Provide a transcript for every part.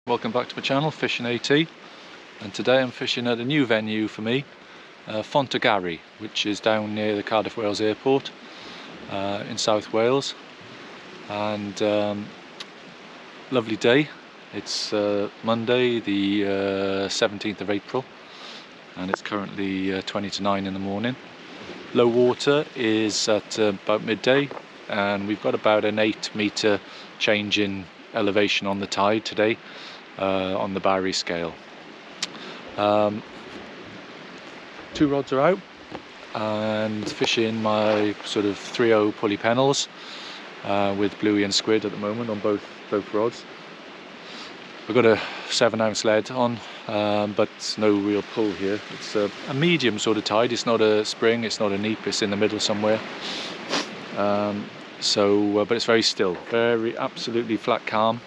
Welcome back to my channel, Fishing AT, and today I'm fishing at a new venue for me, Fontygary, which is down near the Cardiff Wales airport in South Wales. And lovely day. It's Monday the 17th of April and it's currently 20 to 9 in the morning. Low water is at about midday, and we've got about an 8-metre change in elevation on the tide today on the Barry scale. 2 rods are out and fishing my sort of 3/0 pulley pennels with bluey and squid at the moment on both rods. I've got a 7-ounce lead on, but no real pull here. It's a medium sort of tide. It's not a spring, it's not a neap, it's in the middle somewhere. But it's very still, absolutely flat calm,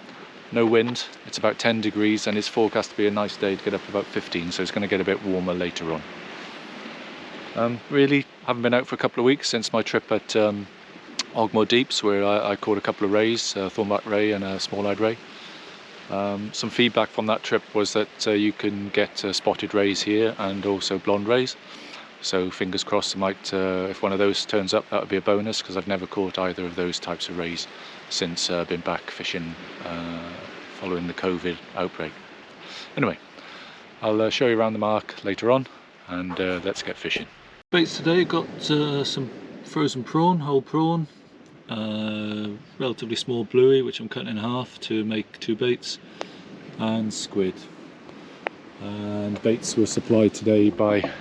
no wind. It's about 10 degrees and it's forecast to be a nice day to get up to about 15, so it's going to get a bit warmer later on. Really haven't been out for a couple of weeks since my trip at Ogmore Deeps, where I caught a couple of rays, a thornback ray and a small-eyed ray. Some feedback from that trip was that you can get spotted rays here and also blonde rays. So fingers crossed, I might, if one of those turns up, that would be a bonus, because I've never caught either of those types of rays since been back fishing following the COVID outbreak. Anyway, I'll show you around the mark later on, and let's get fishing. Baits today, got some frozen prawn, whole prawn, relatively small bluey which I'm cutting in half to make 2 baits, and squid. And baits were supplied today by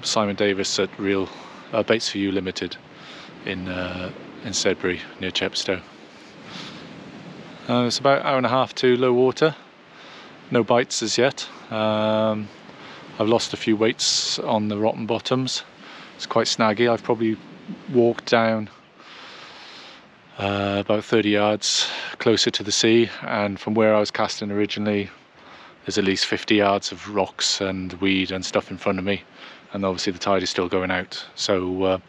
Simon Davis at Real Baits for You Limited in Sedbury near Chepstow. It's about 1.5 hours to low water, no bites as yet. I've lost a few weights on the rotten bottoms. It's quite snaggy. I've probably walked down about 30 yards closer to the sea, and from where I was casting originally there's at least 50 yards of rocks and weed and stuff in front of me, and obviously the tide is still going out, so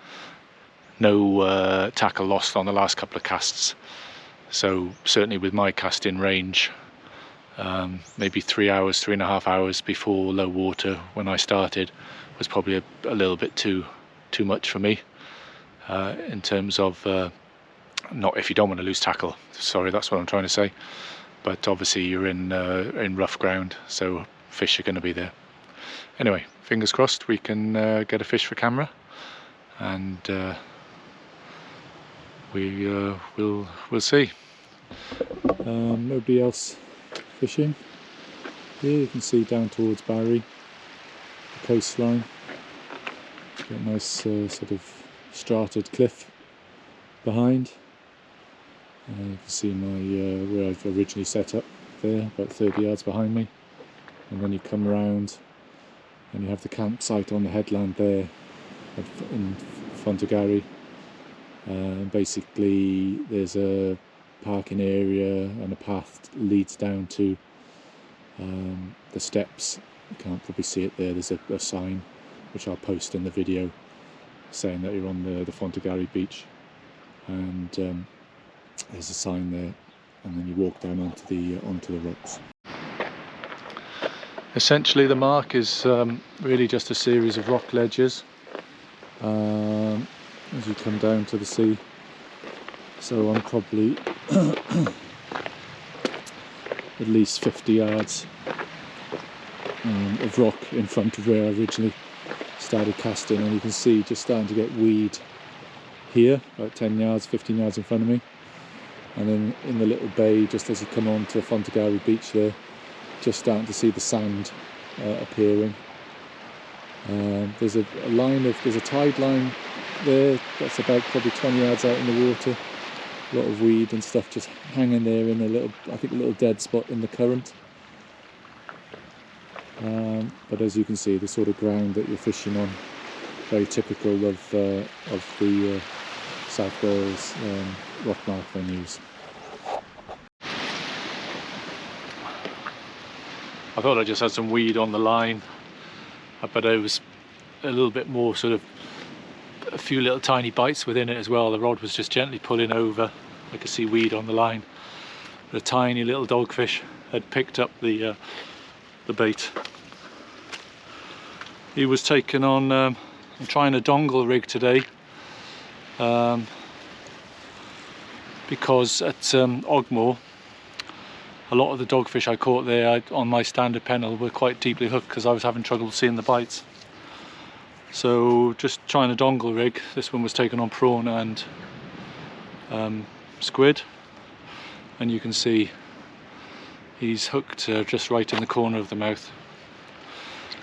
no tackle lost on the last couple of casts. So certainly with my casting range, maybe 3.5 hours before low water when I started was probably a little bit too much for me, in terms of not if you don't want to lose tackle, sorry, that's what I'm trying to say, but obviously you're in rough ground, so fish are going to be there. Anyway, fingers crossed we can get a fish for camera, and we'll see. Nobody else fishing here. You can see down towards Barry, the coastline. Got a nice sort of strated cliff behind. You can see my where I've originally set up there, about 30 yards behind me, and then you come around and you have the campsite on the headland there in Fontygary. Basically there's a parking area and a path leads down to the steps. You can't probably see it there. There's a sign which I'll post in the video saying that you're on the Fontygary beach, and there's a sign there, and then you walk down onto the rocks. Essentially the mark is really just a series of rock ledges as you come down to the sea. So I'm probably at least 50 yards of rock in front of where I originally started casting, and you can see just starting to get weed here, about 10 yards, 15 yards in front of me. And then in the little bay, just as you come on to Fontygary beach there, just starting to see the sand appearing. There's a tide line there that's about probably 20 yards out in the water. A lot of weed and stuff just hanging there in a little dead spot in the current. But as you can see, the sort of ground that you're fishing on, very typical of the South Wales rock mark venues. I thought I just had some weed on the line, but it was a little bit more sort of a few little tiny bites within it as well. The rod was just gently pulling over. I could see weed on the line. A tiny little dogfish had picked up the bait. He was taken on. I'm trying a dongle rig today because at Ogmore, a lot of the dogfish I caught there on my standard pennel were quite deeply hooked because I was having trouble seeing the bites. So just trying a dongle rig. This one was taken on prawn and squid, and you can see he's hooked just right in the corner of the mouth.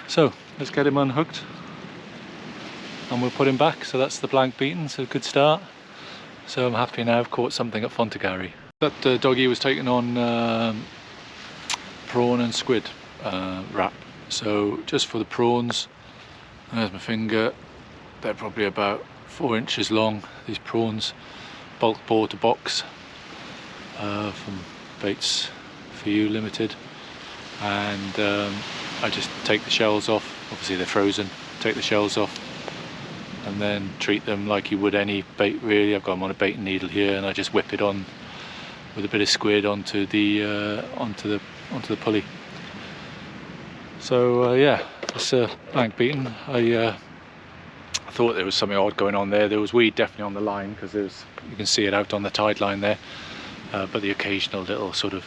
So let's get him unhooked and we'll put him back. So that's the blank beaten, so good start. So I'm happy now I've caught something at Fontygary. That doggy was taken on prawn and squid wrap. So just for the prawns, there's my finger, they're probably about 4 inches long, these prawns, bulk bore to box from Baits for You Limited. And I just take the shells off, obviously they're frozen, take the shells off and then treat them like you would any bait really. I've got them on a bait needle here and I just whip it on with a bit of squid onto the pulley. So yeah, it's blank beaten. I thought there was something odd going on there. There was weed definitely on the line because there's, you can see it out on the tide line there, but the occasional little sort of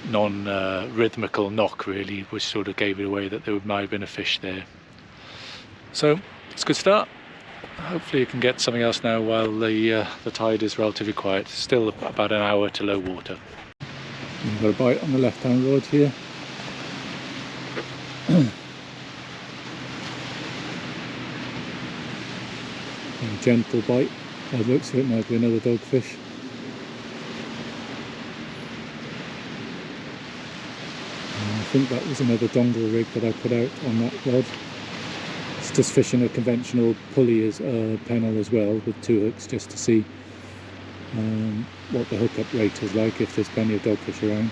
non-rhythmical knock really, which sort of gave it away that there might have been a fish there. So it's a good start. Hopefully you can get something else now while the tide is relatively quiet. Still about an hour to low water. We've got a bite on the left hand rod here. A gentle bite. By the looks of it, might be another dogfish. I think that was another dongle rig that I put out on that rod. It's just fishing a conventional pulley as pennel as well with 2 hooks, just to see what the hookup rate is like, if there's plenty of dogfish around.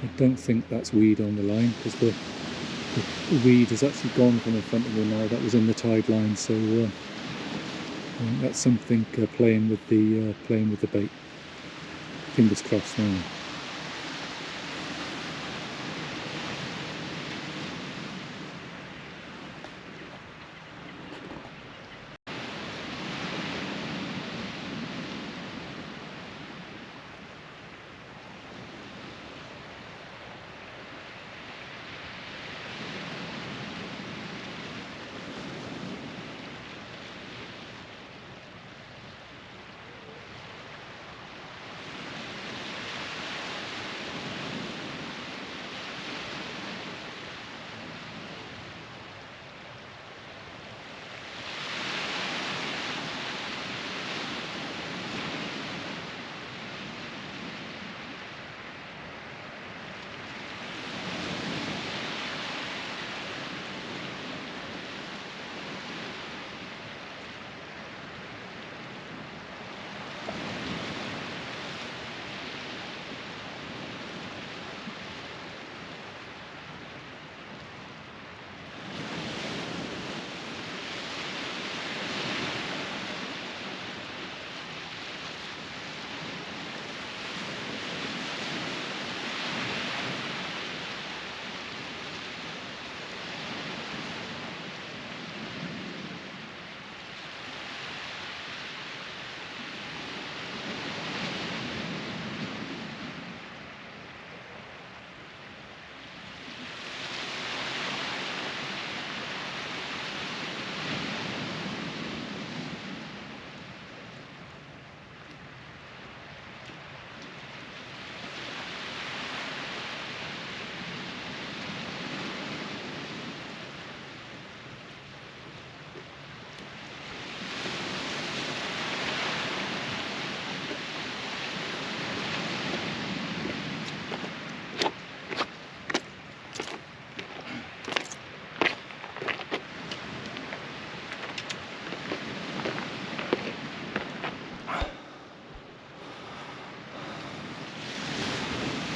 I don't think that's weed on the line because the weed has actually gone from in front of me now. That was in the tide line, so I think that's something playing with the bait. Fingers crossed now.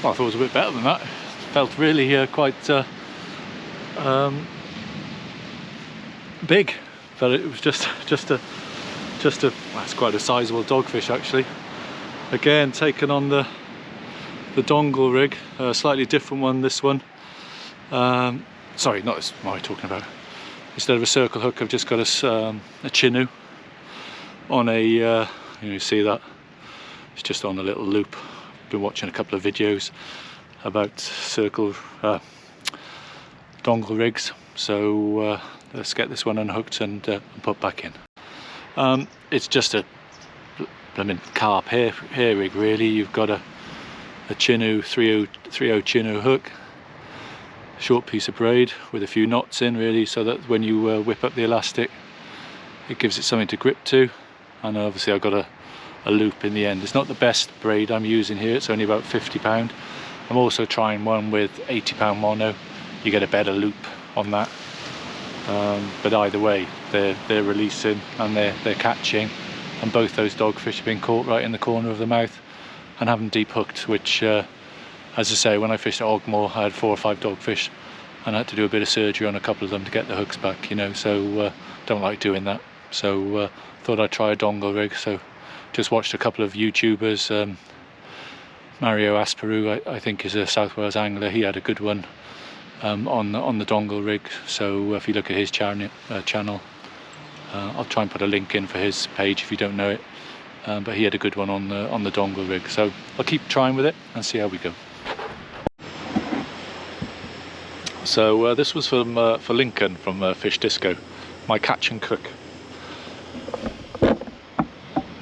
Well, I thought it was a bit better than that. It felt really quite big, but it was just That's quite a sizable dogfish actually. Again, taken on the dongle rig, a slightly different one, this one. Sorry, not this, what am I talking about? Instead of a circle hook, I've just got a chinu on a, you see that? It's just on a little loop. Been watching a couple of videos about circle dongle rigs, so let's get this one unhooked and put back in. It's just a blooming carp hair rig really. You've got a chinu 30 chinu hook, short piece of braid with a few knots in really, so that when you whip up the elastic it gives it something to grip to. And obviously I've got a loop in the end. It's not the best braid I'm using here, it's only about £50. I'm also trying one with £80 mono. You get a better loop on that, but either way they're releasing and they're catching, and both those dogfish have been caught right in the corner of the mouth and haven't deep hooked, which as I say, when I fished at Ogmore I had 4 or 5 dogfish and I had to do a bit of surgery on a couple of them to get the hooks back, you know, so don't like doing that. So thought I'd try a dongle rig. So just watched a couple of YouTubers. Mario Asprou, I think, is a South Wales angler. He had a good one on the dongle rig. So if you look at his channel, I'll try and put a link in for his page if you don't know it. But he had a good one on the dongle rig. So I'll keep trying with it and see how we go. So this was from for Lincoln from Fish Disco, my catch and cook.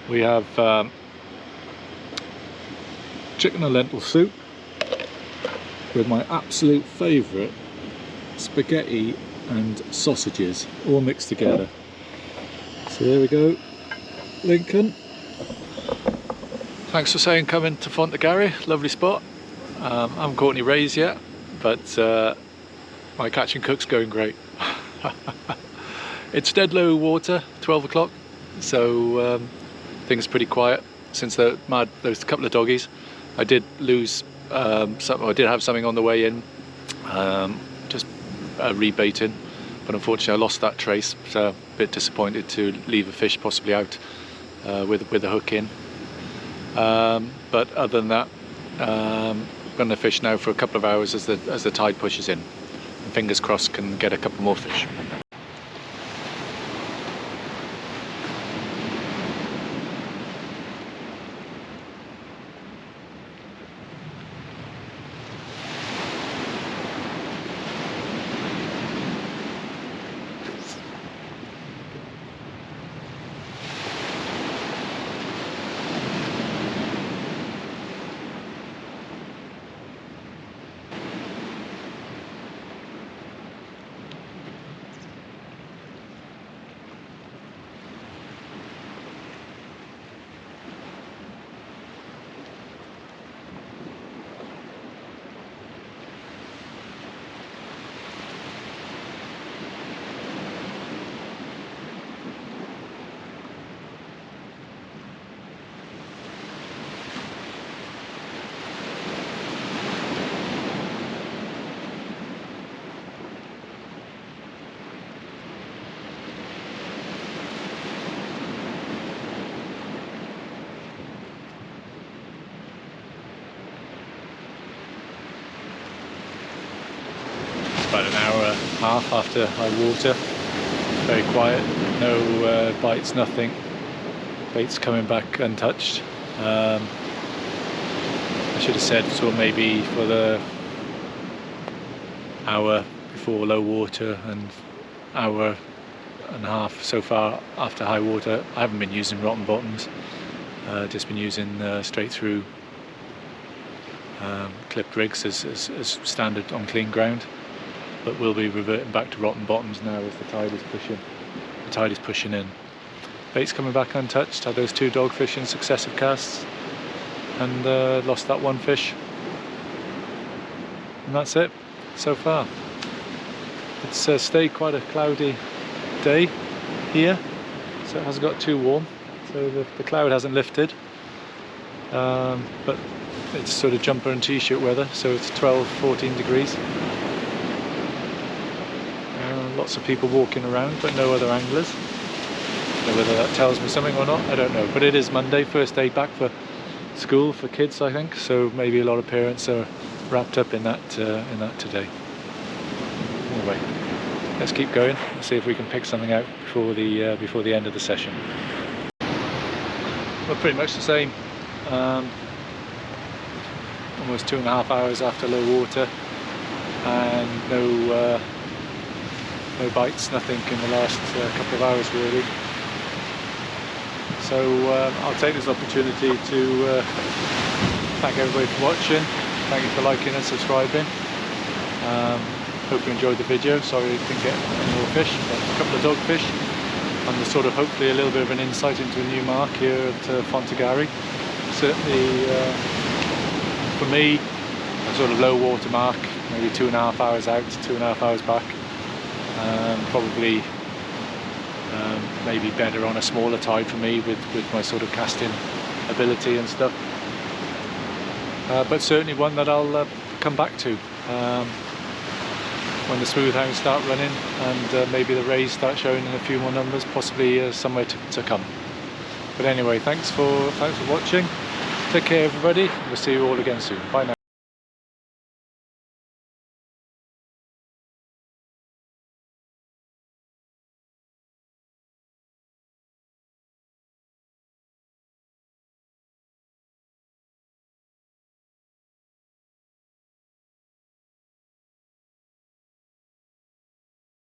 We have chicken and lentil soup with my absolute favourite spaghetti and sausages all mixed together. So there we go, Lincoln. Thanks for saying come into Fontygary, lovely spot. I haven't caught any rays yet, but my catch and cook's going great. It's dead low water, 12 o'clock, so things are pretty quiet since there was a couple of doggies. I did lose I did have something on the way in, just rebaiting, but unfortunately I lost that trace, so a bit disappointed to leave a fish possibly out with a hook in. But other than that, I'm going to fish now for a couple of hours as the tide pushes in, and fingers crossed can get a couple more fish. About an hour and a half after high water, very quiet, no bites, nothing, bait's coming back untouched. I should have said so maybe for the hour before low water and hour and a half so far after high water. I haven't been using rotten bottoms, just been using straight through clipped rigs as standard on clean ground. But we'll be reverting back to rotten bottoms now as the tide is pushing in. Bait's coming back untouched. Had those 2 dogfish in successive casts and lost that 1 fish, and that's it so far. It's stayed quite a cloudy day here, so it hasn't got too warm, so the cloud hasn't lifted, but it's sort of jumper and t-shirt weather, so it's 12-14 degrees. Lots of people walking around, but no other anglers. know whether that tells me something or not, I don't know. But it is Monday, first day back for school for kids, I think. So maybe a lot of parents are wrapped up in that today. Anyway, let's keep going and see if we can pick something out before the end of the session. Well, pretty much the same. Almost 2.5 hours after low water, and no bites, nothing in the last couple of hours really. So I'll take this opportunity to thank everybody for watching. Thank you for liking and subscribing. Hope you enjoyed the video. Sorry I didn't get any more fish, but a couple of dogfish, and the sort of hopefully a little bit of an insight into a new mark here at Fontygary. Certainly for me, a sort of low water mark, maybe 2.5 hours out, 2.5 hours back. Probably maybe better on a smaller tide for me with my sort of casting ability and stuff. But certainly one that I'll come back to when the smooth hounds start running, and maybe the rays start showing in a few more numbers, possibly somewhere to come. But anyway, thanks for watching. Take care everybody. We'll see you all again soon. Bye now.